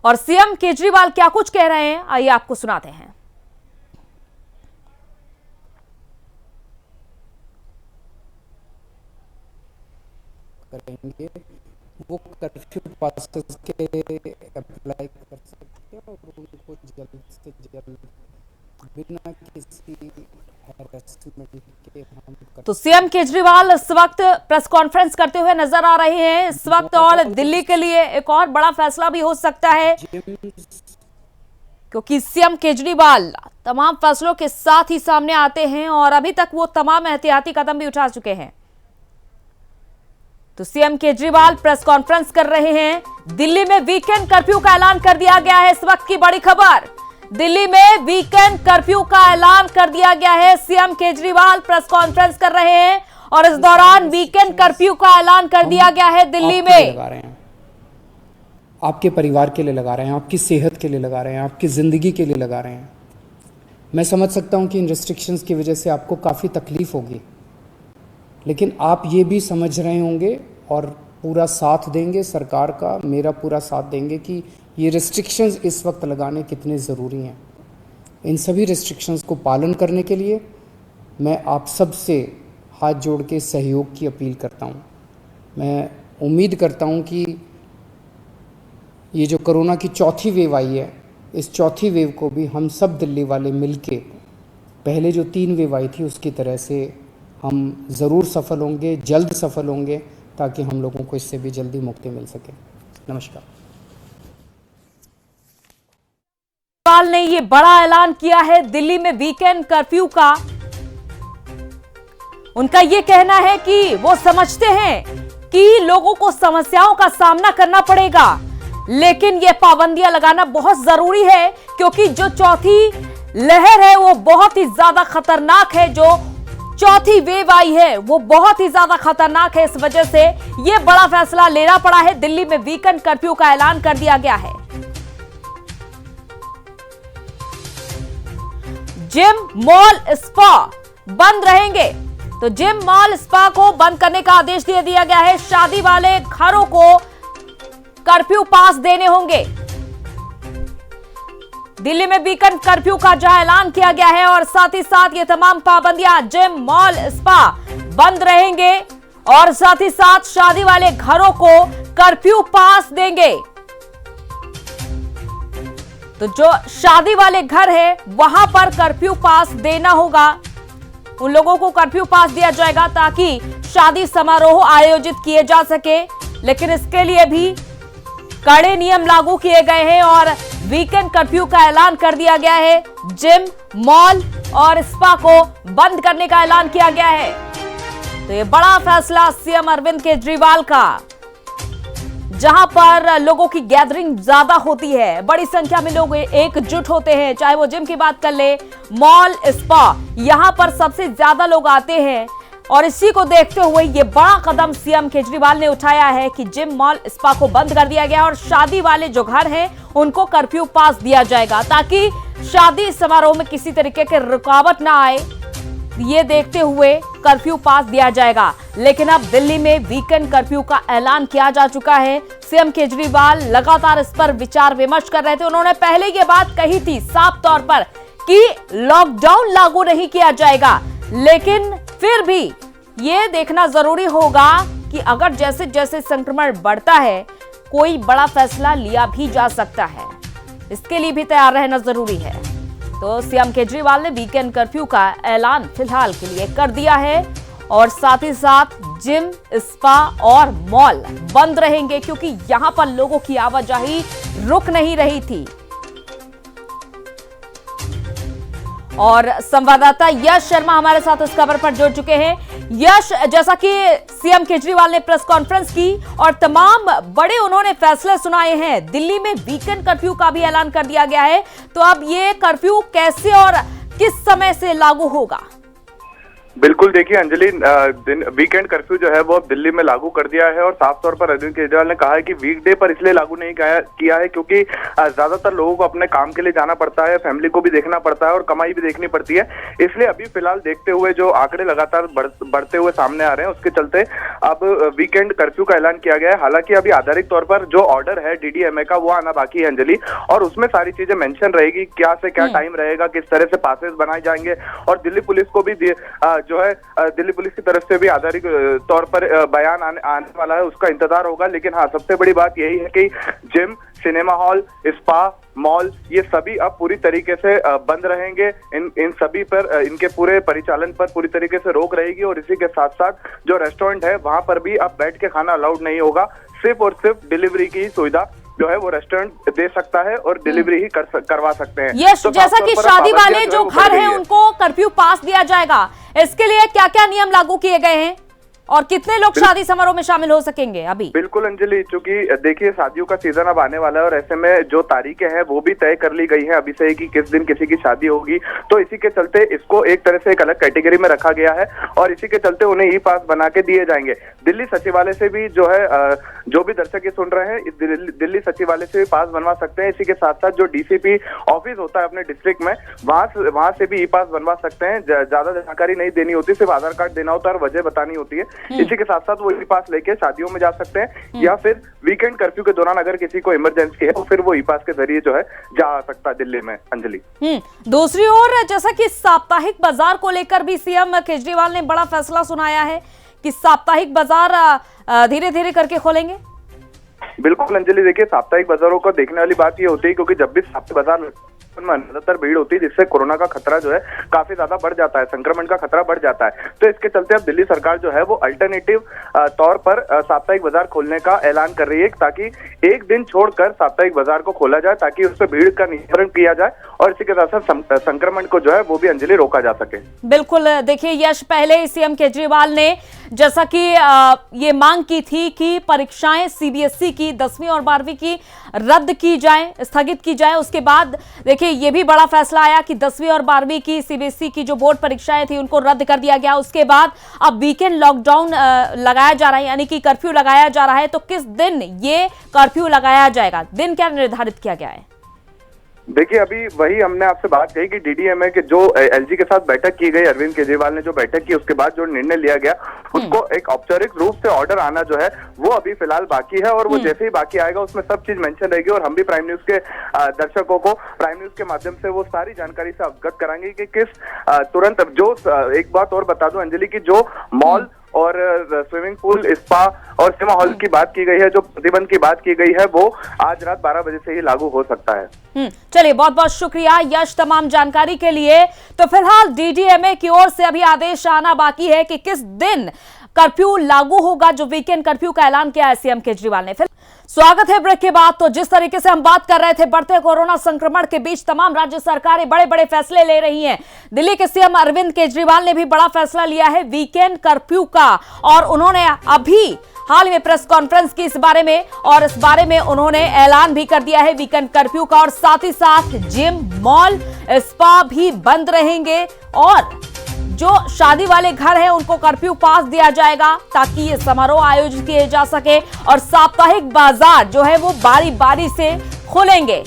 और सीएम केजरीवाल क्या कुछ कह रहे हैं, आइए आपको सुनाते हैं। करेंगे वो कर्फ्यू पासेस के अप्लाई कर सकते हैं और उनको जल्द से जल्द बिना किसी हैरेसमेंट के हम तो सीएम केजरीवाल इस वक्त प्रेस कॉन्फ्रेंस करते हुए नजर आ रहे हैं इस वक्त, और दिल्ली के लिए एक और बड़ा फैसला भी हो सकता है, क्योंकि सीएम केजरीवाल तमाम फैसलों के साथ ही सामने आते हैं और अभी तक वो तमाम एहतियाती कदम भी उठा चुके हैं। तो सीएम केजरीवाल प्रेस कॉन्फ्रेंस कर रहे हैं। दिल्ली में वीकेंड कर्फ्यू का ऐलान कर दिया गया है। इस वक्त की बड़ी खबर, दिल्ली में वीकेंड कर्फ्यू का ऐलान कर दिया गया है। सीएम केजरीवाल प्रेस कॉन्फ्रेंस कर रहे हैं और इस दौरान वीकेंड कर्फ्यू का ऐलान कर दिया गया है दिल्ली में। आपके परिवार के लिए लगा रहे हैं, आपकी सेहत के लिए लगा रहे हैं, आपकी जिंदगी के लिए लगा रहे हैं। मैं समझ सकता हूं कि इन रिस्ट्रिक्शंस की वजह से आपको काफ़ी तकलीफ होगी, लेकिन आप ये भी समझ रहे होंगे और पूरा साथ देंगे, सरकार का मेरा पूरा साथ देंगे कि ये रिस्ट्रिक्शंस इस वक्त लगाने कितने ज़रूरी हैं। इन सभी रिस्ट्रिक्शंस को पालन करने के लिए मैं आप सब से हाथ जोड़ के सहयोग की अपील करता हूँ। मैं उम्मीद करता हूँ कि ये जो कोरोना की चौथी वेव आई है, इस चौथी वेव को भी हम सब दिल्ली वाले मिलके पहले जो 3 वेव आई थी उसकी तरह से हम ज़रूर सफल होंगे, जल्द सफल होंगे, ताकि हम लोगों को इससे भी जल्दी मुक्ति मिल सके। नमस्कार। केजरीवाल ने ये बड़ा ऐलान किया है दिल्ली में वीकेंड कर्फ्यू का। उनका ये कहना है कि वो समझते हैं कि लोगों को समस्याओं का सामना करना पड़ेगा, लेकिन ये पाबंदियां लगाना बहुत जरूरी है, क्योंकि जो चौथी लहर है वो बहुत ही ज्यादा खतरनाक है। जो चौथी वेव आई है वो बहुत ही ज्यादा खतरनाक है। इस वजह से ये बड़ा फैसला लेना पड़ा है। दिल्ली में वीकेंड कर्फ्यू का ऐलान कर दिया गया है। जिम, मॉल, स्पा बंद रहेंगे। तो जिम, मॉल, स्पा को बंद करने का आदेश दे दिया गया है। शादी वाले घरों को कर्फ्यू पास देने होंगे। दिल्ली में वीकेंड कर्फ्यू का जहां ऐलान किया गया है और साथ ही साथ ये तमाम पाबंदियां, जिम, मॉल, स्पा बंद रहेंगे और साथ ही साथ शादी वाले घरों को कर्फ्यू पास देंगे। तो जो शादी वाले घर है वहां पर कर्फ्यू पास देना होगा। उन लोगों को कर्फ्यू पास दिया जाएगा ताकि शादी समारोह आयोजित किए जा सके, लेकिन इसके लिए भी कड़े नियम लागू किए गए हैं और वीकेंड कर्फ्यू का ऐलान कर दिया गया है। जिम, मॉल और स्पा को बंद करने का ऐलान किया गया है। तो ये बड़ा फैसला सीएम अरविंद केजरीवाल का, जहां पर लोगों की गैदरिंग ज्यादा होती है, बड़ी संख्या में लोग एकजुट होते हैं, चाहे वो जिम की बात कर ले, मॉल, स्पा, यहां पर सबसे ज्यादा लोग आते हैं। और इसी को देखते हुए ये बड़ा कदम सीएम केजरीवाल ने उठाया है कि जिम, मॉल, स्पा को बंद कर दिया गया और शादी वाले जो घर हैं उनको कर्फ्यू पास दिया जाएगा, ताकि शादी समारोह में किसी तरीके की रुकावट ना आए। ये देखते हुए कर्फ्यू पास दिया जाएगा। लेकिन अब दिल्ली में वीकेंड कर्फ्यू का ऐलान किया जा चुका है। सीएम केजरीवाल लगातार इस पर विचार विमर्श कर रहे थे। उन्होंने पहले ये बात कही थी साफ तौर पर कि लॉकडाउन लागू नहीं किया जाएगा, लेकिन फिर भी ये देखना जरूरी होगा कि अगर जैसे जैसे संक्रमण बढ़ता है कोई बड़ा फैसला लिया भी जा सकता है, इसके लिए भी तैयार रहना जरूरी है। तो सीएम केजरीवाल ने वीकेंड कर्फ्यू का ऐलान फिलहाल के लिए कर दिया है और साथ ही साथ जिम, स्पा और मॉल बंद रहेंगे, क्योंकि यहां पर लोगों की आवाजाही रुक नहीं रही थी। और संवाददाता यश शर्मा हमारे साथ इस खबर पर जुड़ चुके हैं। यश, जैसा कि सीएम केजरीवाल ने प्रेस कॉन्फ्रेंस की और तमाम बड़े उन्होंने फैसले सुनाए हैं, दिल्ली में वीकेंड कर्फ्यू का भी ऐलान कर दिया गया है। तो अब ये कर्फ्यू कैसे और किस समय से लागू होगा? बिल्कुल, देखिए अंजलि, वीकेंड कर्फ्यू जो है वो अब दिल्ली में लागू कर दिया है और साफ तौर पर अरविंद केजरीवाल ने कहा है कि वीकडे पर इसलिए लागू नहीं किया है क्योंकि ज्यादातर लोगों को अपने काम के लिए जाना पड़ता है, फैमिली को भी देखना पड़ता है और कमाई भी देखनी पड़ती है। इसलिए अभी फिलहाल देखते हुए जो आंकड़े लगातार बढ़ते हुए सामने आ रहे हैं, उसके चलते अब वीकेंड कर्फ्यू का ऐलान किया गया है। हालांकि अभी आधारिक तौर पर जो ऑर्डर है डीडीएमए का वो आना बाकी है अंजलि, और उसमें सारी चीजें मेंशन रहेगी, क्या से क्या टाइम रहेगा, किस तरह से पासेस बनाए जाएंगे, और दिल्ली पुलिस को भी जो है दिल्ली पुलिस की तरफ से भी आधारिक तौर पर बयान आने वाला है, उसका इंतजार होगा। लेकिन हाँ, सबसे बड़ी बात यही है कि gym, cinema hall, spa, mall, ये सभी अब पूरी तरीके से बंद रहेंगे। इन सभी पर, इनके पूरे परिचालन पर पूरी तरीके से रोक रहेगी। और इसी के साथ साथ जो रेस्टोरेंट है वहां पर भी अब बैठ के खाना अलाउड नहीं होगा, सिर्फ और सिर्फ डिलीवरी की सुविधा जो है वो रेस्टोरेंट दे सकता है और डिलीवरी ही करवा सकते हैं। यस, तो जैसा कि शादी वाले जो घर हैं उनको कर्फ्यू पास दिया जाएगा, इसके लिए क्या क्या नियम लागू किए गए हैं और कितने लोग शादी समारोह में शामिल हो सकेंगे अभी? बिल्कुल अंजलि, चूंकि देखिए शादियों का सीजन अब आने वाला है और ऐसे में जो तारीखें हैं वो भी तय कर ली गई हैं अभी से कि किस दिन किसी की शादी होगी। तो इसी के चलते इसको एक तरह से एक अलग कैटेगरी में रखा गया है और इसी के चलते उन्हें ई पास बना के दिए जाएंगे। दिल्ली सचिवालय से भी जो है, जो भी दर्शक ये सुन रहे हैं, दिल्ली सचिवालय से भी पास बनवा सकते हैं। इसी के साथ साथ जो डीसीपी ऑफिस होता है अपने डिस्ट्रिक्ट में, वहां से भी ई पास बनवा सकते हैं। ज्यादा जानकारी नहीं देनी होती, सिर्फ आधार कार्ड देना होता है और वजह बतानी होती है। इसी के साथ साथ वो ई पास लेके शादियों में जा सकते हैं, या फिर वीकेंड कर्फ्यू के दौरान अगर किसी को इमरजेंसी है तो फिर वो ई पास के जरिए जो है जा सकता है दिल्ली में। अंजलि, दूसरी ओर जैसा कि साप्ताहिक बाजार को लेकर भी सीएम केजरीवाल ने बड़ा फैसला सुनाया है कि साप्ताहिक बाजार धीरे धीरे करके खोलेंगे। बिल्कुल अंजलि, देखिए साप्ताहिक बाजारों को देखने वाली बात ये होती है क्योंकि जब भी साप्ताहिक बाजार में ज्यादातर भीड़ होती है, जिससे कोरोना का खतरा जो है काफी ज्यादा बढ़ जाता है, संक्रमण का खतरा बढ़ जाता है। तो इसके चलते अब दिल्ली सरकार जो है वो अल्टरनेटिव तौर पर साप्ताहिक बाजार खोलने का ऐलान कर रही है, ताकि एक दिन छोड़कर साप्ताहिक बाजार को खोला जाए, ताकि उस पर भीड़ का नियंत्रण किया जाए और इसी के साथ साथ संक्रमण को जो है वो भी अंजलि रोका जा सके। बिल्कुल, देखिए यश, पहले सीएम केजरीवाल ने जैसा कि ये मांग की थी कि परीक्षाएं सीबीएसई की 10वीं और 12वीं की रद्द की जाए, स्थगित की जाए। उसके बाद देखिए ये भी बड़ा फैसला आया कि 10वीं और 12वीं की सीबीएसई की जो बोर्ड परीक्षाएं थी उनको रद्द कर दिया गया। उसके बाद अब वीकेंड लॉकडाउन लगाया जा रहा है, यानी कि कर्फ्यू लगाया जा रहा है। तो किस दिन ये कर्फ्यू लगाया जाएगा, दिन क्या निर्धारित किया गया है? देखिए अभी वही हमने आपसे बात कही कि डीडीएमए के जो एलजी के साथ बैठक की गई, अरविंद केजरीवाल ने जो बैठक की, उसके बाद जो निर्णय लिया गया उसको एक औपचारिक रूप से ऑर्डर आना जो है वो अभी फिलहाल बाकी है। और वो जैसे ही बाकी आएगा उसमें सब चीज मेंशन रहेगी और हम भी प्राइम न्यूज के दर्शकों को प्राइम न्यूज के माध्यम से वो सारी जानकारी से अवगत कराएंगे कि किस तुरंत जो एक बात और बता दूं अंजलि की जो मॉल और स्विमिंग पूल, स्पा और सिनेमा हॉल की बात की गई है, जो प्रतिबंध की बात की गई है, वो आज रात 12 बजे से ही लागू हो सकता है। चलिए, बहुत बहुत शुक्रिया यश तमाम जानकारी के लिए। तो फिलहाल डीडीएमए की ओर से अभी आदेश आना बाकी है कि किस दिन कर्फ्यू लागू होगा, जो वीकेंड कर्फ्यू का ऐलान किया है सीएम केजरीवाल ने। फिर स्वागत है ब्रेक के बाद। तो जिस तरीके से हम बात कर रहे थे, बढ़ते कोरोना संक्रमण के बीच तमाम राज्य सरकारें बड़े बड़े फैसले ले रही हैं। दिल्ली के सीएम अरविंद केजरीवाल ने भी बड़ा फैसला लिया है वीकेंड कर्फ्यू का, और उन्होंने अभी हाल में प्रेस कॉन्फ्रेंस की इस बारे में, और इस बारे में उन्होंने ऐलान भी कर दिया है वीकेंड कर्फ्यू का। और साथ ही साथ जिम, मॉल, स्पा भी बंद रहेंगे और जो शादी वाले घर हैं उनको कर्फ्यू पास दिया जाएगा ताकि ये समारोह आयोजित किए जा सके। और साप्ताहिक बाजार जो है वो बारी बारी से खुलेंगे।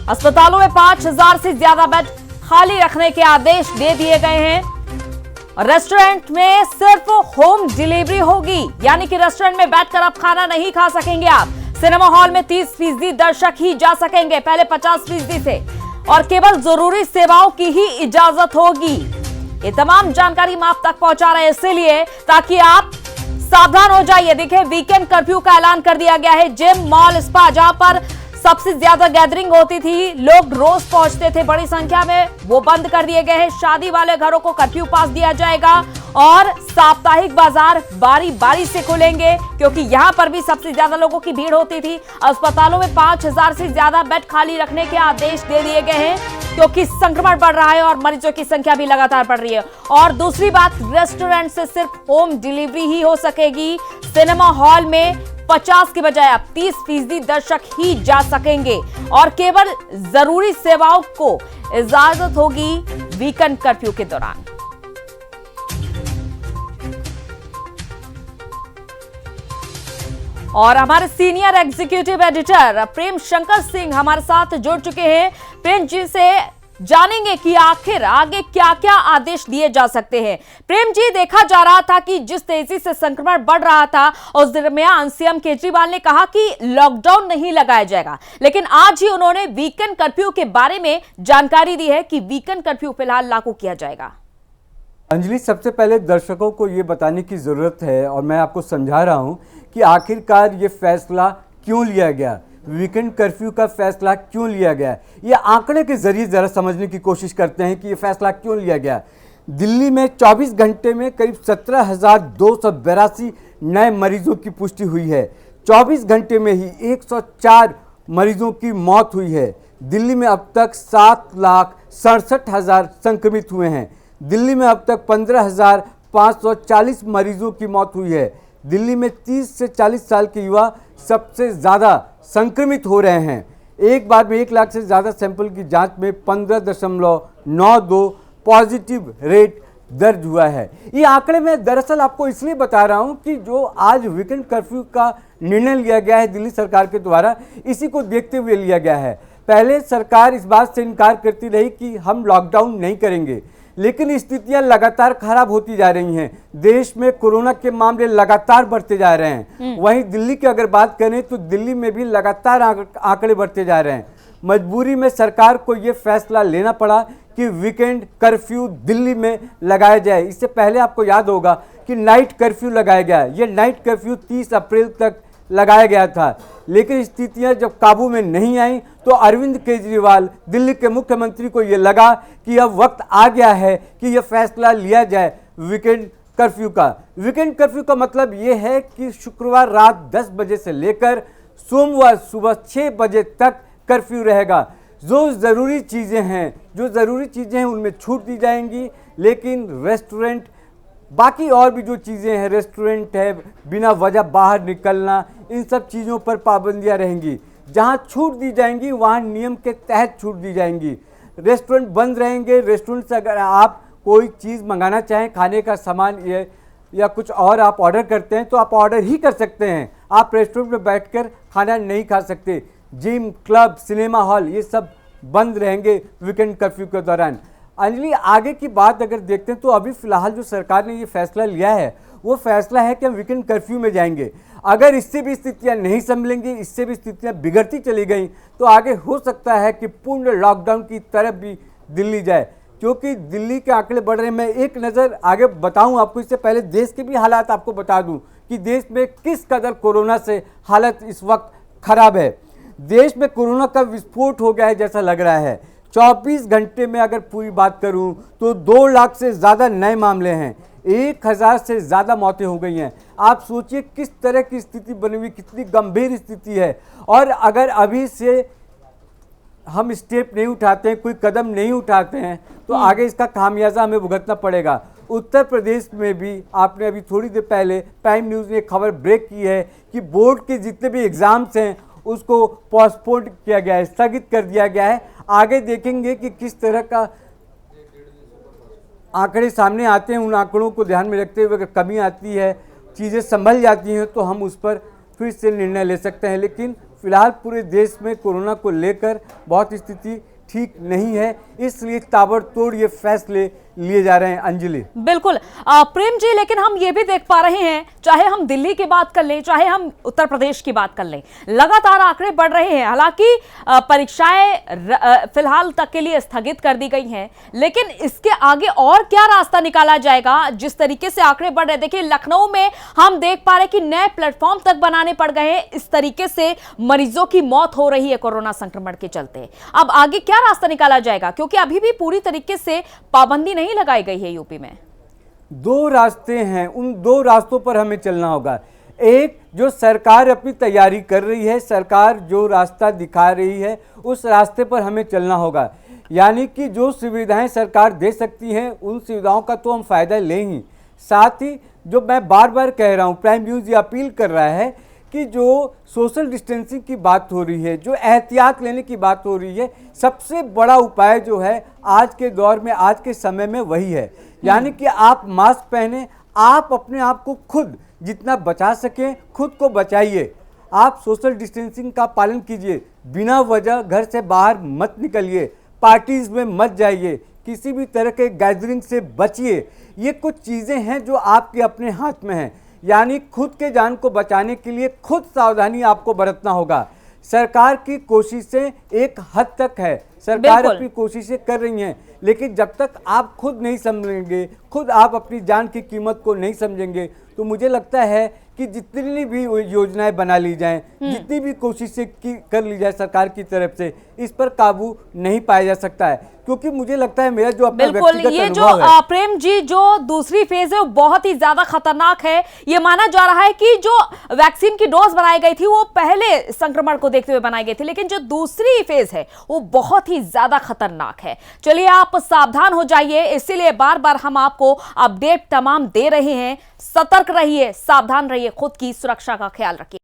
अस्पतालों में 5000 से ज्यादा बेड खाली रखने के आदेश दे दिए गए हैं। रेस्टोरेंट में सिर्फ होम डिलीवरी होगी, यानी कि रेस्टोरेंट में बैठकर आप खाना नहीं खा सकेंगे आप। सिनेमा हॉल में 30% दर्शक ही जा सकेंगे, पहले 50% से, और केवल जरूरी सेवाओं की ही इजाजत होगी। ये तमाम जानकारी हम आप तक पहुंचा रहे हैं इसलिए ताकि आप सावधान हो जाइए। देखिए वीकेंड कर्फ्यू का ऐलान कर दिया गया है। जिम, मॉल, स्पा, जहां पर सबसे ज्यादा गैदरिंग होती थी, लोग रोज पहुंचते थे बड़ी संख्या में, वो बंद कर दिए गए हैं। शादी वाले घरों को कर्फ्यू पास दिया जाएगा और साप्ताहिक बाजार बारी बारी से खुलेंगे क्योंकि यहां पर भी सबसे ज्यादा लोगों की भीड़ होती थी। अस्पतालों में 5000 से ज्यादा बेड खाली रखने के आदेश दे दिए गए हैं क्योंकि संक्रमण बढ़ रहा है और मरीजों की संख्या भी लगातार बढ़ रही है। और दूसरी बात, रेस्टोरेंट से सिर्फ होम डिलीवरी ही हो सकेगी। सिनेमा हॉल में 50 की बजाय अब 30% दर्शक ही जा सकेंगे और केवल जरूरी सेवाओं को इजाजत होगी वीकेंड कर्फ्यू के दौरान। और हमारे senior executive editor Prem Shankar Singh हमारे साथ जुड़ चुके हैं। प्रेम जी से जानेंगे कि आखिर आगे क्या क्या आदेश दिए जा सकते हैं। प्रेम जी, देखा जा रहा था कि जिस तेजी से संक्रमण बढ़ रहा था उस दरमियान सीएम केजरीवाल ने कहा कि लॉकडाउन नहीं लगाया जाएगा, लेकिन आज ही उन्होंने वीकेंड कर्फ्यू के बारे में जानकारी दी है कि वीकेंड कर्फ्यू फिलहाल लागू किया जाएगा। अंजलि, सबसे पहले दर्शकों को ये बताने की ज़रूरत है और मैं आपको समझा रहा हूँ कि आखिरकार ये फैसला क्यों लिया गया, वीकेंड कर्फ्यू का फैसला क्यों लिया गया। ये आंकड़े के जरिए ज़रा समझने की कोशिश करते हैं कि ये फैसला क्यों लिया गया। दिल्ली में 24 घंटे में करीब 17,282 नए मरीजों की पुष्टि हुई है। 24 घंटे में ही 104 मरीजों की मौत हुई है। दिल्ली में अब तक 7,67,000 संक्रमित हुए हैं। दिल्ली में अब तक 15,540 मरीजों की मौत हुई है। दिल्ली में 30 से 40 साल के युवा सबसे ज़्यादा संक्रमित हो रहे हैं। एक बार में 1 लाख से ज़्यादा सैंपल की जांच में 15.92 पॉजिटिव रेट दर्ज हुआ है। ये आंकड़े मैं दरअसल आपको इसलिए बता रहा हूं कि जो आज वीकेंड कर्फ्यू का निर्णय लिया गया है दिल्ली सरकार के द्वारा, इसी को देखते हुए लिया गया है। पहले सरकार इस बात से इनकार करती रही कि हम लॉकडाउन नहीं करेंगे, लेकिन स्थितियां लगातार खराब होती जा रही हैं। देश में कोरोना के मामले लगातार बढ़ते जा रहे हैं। वहीं दिल्ली की अगर बात करें तो दिल्ली में भी लगातार आंकड़े बढ़ते जा रहे हैं। मजबूरी में सरकार को ये फैसला लेना पड़ा कि वीकेंड कर्फ्यू दिल्ली में लगाया जाए। इससे पहले आपको याद होगा कि नाइट कर्फ्यू लगाया गया। ये नाइट कर्फ्यू 30 अप्रैल तक लगाया गया था, लेकिन स्थितियां जब काबू में नहीं आई तो अरविंद केजरीवाल दिल्ली के मुख्यमंत्री को यह लगा कि अब वक्त आ गया है कि यह फैसला लिया जाए वीकेंड कर्फ्यू का। वीकेंड कर्फ्यू का मतलब यह है कि शुक्रवार रात 10 बजे से लेकर सोमवार सुबह 6 बजे तक कर्फ्यू रहेगा। जो ज़रूरी चीज़ें हैं उनमें छूट दी जाएंगी, लेकिन रेस्टोरेंट, बाकी और भी जो चीज़ें हैं, रेस्टोरेंट है, बिना वजह बाहर निकलना, इन सब चीज़ों पर पाबंदियां रहेंगी। जहां छूट दी जाएंगी वहां नियम के तहत छूट दी जाएंगी। रेस्टोरेंट बंद रहेंगे। रेस्टोरेंट से अगर आप कोई चीज़ मंगाना चाहें, खाने का सामान या कुछ और आप ऑर्डर करते हैं तो आप ऑर्डर ही कर सकते हैं। आप रेस्टोरेंट में बैठकर खाना नहीं खा सकते। जिम, क्लब, सिनेमा हॉल, ये सब बंद रहेंगे वीकेंड कर्फ्यू के दौरान। अंजलि, आगे की बात अगर देखते हैं तो अभी फिलहाल जो सरकार ने ये फैसला लिया है वो फैसला है कि हम वीकेंड कर्फ्यू में जाएंगे। अगर इससे भी स्थितियां नहीं संभलेंगी, इससे भी स्थितियां बिगड़ती चली गई तो आगे हो सकता है कि पूर्ण लॉकडाउन की तरफ भी दिल्ली जाए, क्योंकि दिल्ली के आंकड़े बढ़ रहे हैं। मैं एक नज़र आगे बताऊं आपको, इससे पहले देश के भी हालात आपको बता दूं कि देश में किस कदर कोरोना से हालत इस वक्त खराब है। देश में कोरोना का विस्फोट हो गया है जैसा लग रहा है। 24 घंटे में अगर पूरी बात करूं तो 2 लाख से ज़्यादा नए मामले हैं। 1000 से ज़्यादा मौतें हो गई हैं। आप सोचिए किस तरह की स्थिति बनी हुई, कितनी गंभीर स्थिति है। और अगर अभी से हम स्टेप नहीं उठाते हैं, कोई कदम नहीं उठाते हैं, तो आगे इसका खामियाजा हमें भुगतना पड़ेगा। उत्तर प्रदेश में भी आपने अभी थोड़ी देर पहले प्राइम न्यूज़ ने खबर ब्रेक की है कि बोर्ड के जितने भी एग्ज़ाम्स हैं उसको पोस्टपोन किया गया है, स्थगित कर दिया गया है। आगे देखेंगे कि किस तरह का आंकड़े सामने आते हैं। उन आंकड़ों को ध्यान में रखते हुए अगर कमी आती है, चीज़ें संभल जाती हैं, तो हम उस पर फिर से निर्णय ले सकते हैं। लेकिन फिलहाल पूरे देश में कोरोना को लेकर बहुत स्थिति ठीक नहीं है, इसलिए ताबड़तोड़ ये फैसले लिए जा रहे हैं। अंजलि, बिल्कुल प्रेम जी, लेकिन हम ये भी देख पा रहे हैं, चाहे हम दिल्ली की बात कर लें, चाहे हम उत्तर प्रदेश की बात कर लें, लगातार आंकड़े बढ़ रहे हैं। हालांकि परीक्षाएं फिलहाल तक के लिए स्थगित कर दी गई हैं, लेकिन इसके आगे और क्या रास्ता निकाला जाएगा जिस तरीके से आंकड़े बढ़ रहे हैं। देखिए, लखनऊ में हम देख पा रहे हैं कि नए प्लेटफॉर्म तक बनाने पड़ गए हैं। इस तरीके से मरीजों की मौत हो रही है कोरोना संक्रमण के चलते। अब आगे क्या रास्ता निकाला जाएगा, क्योंकि अभी भी पूरी तरीके से पाबंदी नहीं लगाई गई है यूपी में। 2 रास्ते हैं, उन 2 रास्तों पर हमें चलना होगा। एक, जो सरकार अपनी तैयारी कर रही है, सरकार जो रास्ता दिखा रही है उस रास्ते पर हमें चलना होगा। यानी कि जो सुविधाएं सरकार दे सकती हैं उन सुविधाओं का तो हम फ़ायदा लें ही। साथ ही जो मैं बार बार कह रहा हूं, प्राइम न्यूज़ ये अपील कर रहा है कि जो सोशल डिस्टेंसिंग की बात हो रही है, जो एहतियात लेने की बात हो रही है, सबसे बड़ा उपाय जो है आज के दौर में, आज के समय में वही है। यानी कि आप मास्क पहने, आप अपने आप को खुद जितना बचा सकें खुद को बचाइए। आप सोशल डिस्टेंसिंग का पालन कीजिए, बिना वजह घर से बाहर मत निकलिए, पार्टीज में मत जाइए, किसी भी तरह के गैदरिंग से बचिए। ये कुछ चीज़ें हैं जो आपके अपने हाथ में हैं, यानी खुद के जान को बचाने के लिए खुद सावधानी आपको बरतना होगा। सरकार की कोशिशें एक हद तक है, सरकार बिल्कुल। अपनी कोशिशें कर रही हैं, लेकिन जब तक आप खुद नहीं समझेंगे, खुद आप अपनी जान की कीमत को नहीं समझेंगे, तो मुझे लगता है कि जितनी भी योजनाएं बना ली जाएं, जितनी भी कोशिशें कर ली जाए सरकार की तरफ से, इस पर काबू नहीं पाया जा सकता है। क्योंकि मुझे लगता है, मेरा जो अपना बिल्कुल, व्यक्तिगत ये जो अनुभव है, प्रेम जी जो दूसरी फेज है वो बहुत ही ज्यादा खतरनाक है। ये माना जा रहा है कि जो वैक्सीन की डोज बनाई गई थी वो पहले संक्रमण को देखते हुए बनाई गई थी, लेकिन जो दूसरी फेज है वो बहुत ही ज्यादा खतरनाक है। चलिए, आप सावधान हो जाइए, इसीलिए बार बार हम आपको अपडेट तमाम दे रहे हैं। सतर्क रहिए, सावधान रहिए, खुद की सुरक्षा का ख्याल रखिए।